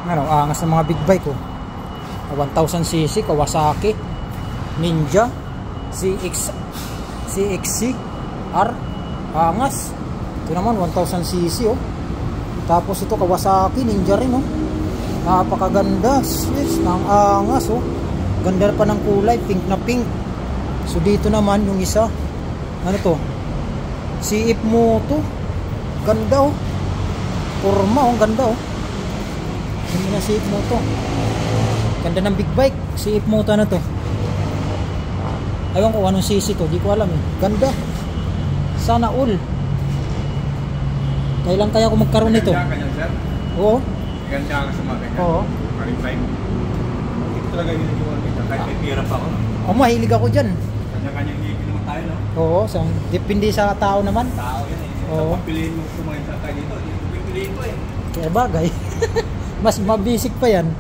Ano, angas ng mga big bike oh. 1000cc Kawasaki Ninja CXC R, angas. Ito naman 1000cc oh. Tapos ito Kawasaki Ninja rin oh. Napakaganda. Yes, ang angas oh. Ganda pa ng kulay, pink na pink. So dito naman yung isa, ano to, CF Moto. Ganda oh. Forma oh, ganda oh. Hindi na CF Moto. Ganda ng big bike. CF Moto na to. Ayaw ko anong CC to, di ko alam eh. Ganda. Sana all. Kailan kaya ako magkaroon nito? Ganda ka niyan, sir? Oo. Ganda ka sa mga ganyan. Oo. Maritime. Ito talaga yung ginagawa kita. Kahit may pira pa ako. Oh, mahilig ako dyan. Kanya-kanyang higil naman tayo, no? Oo, depende sa tao naman. Tao yan eh. Oo. Kapag piliin mo kumain sa tayo dito, hindi ko pipiliin ko eh. Kaya bagay. Mas mabisik pa yan.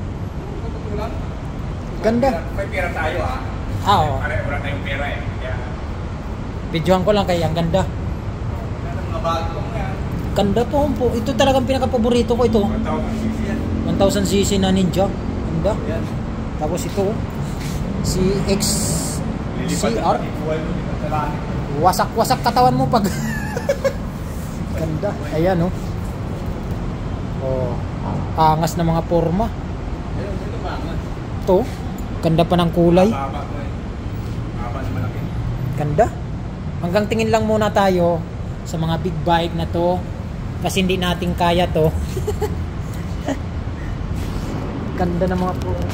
Ganda. May pera tayo ah. Oo. Wala tayong pera eh. Kaya... Videohan ko lang kaya ang ganda. Ganda mga bago mo yan. Ganda po. Ito talagang pinaka-paborito ko ito. 1,000cc yan. 1000cc na Ninja. Ganda. Yan. Tapos ito CXCR. Wasak-wasak katawan mo pag ganda. Ayan oh. Oh, angas na mga forma. Ito ba? Ito, ganda pa ng kulay. Baba ko eh. Baba na malaki. Ganda. Hanggang tingin lang muna tayo sa mga big bike na to kasi hindi natin kaya to. Ganda ng mga forma.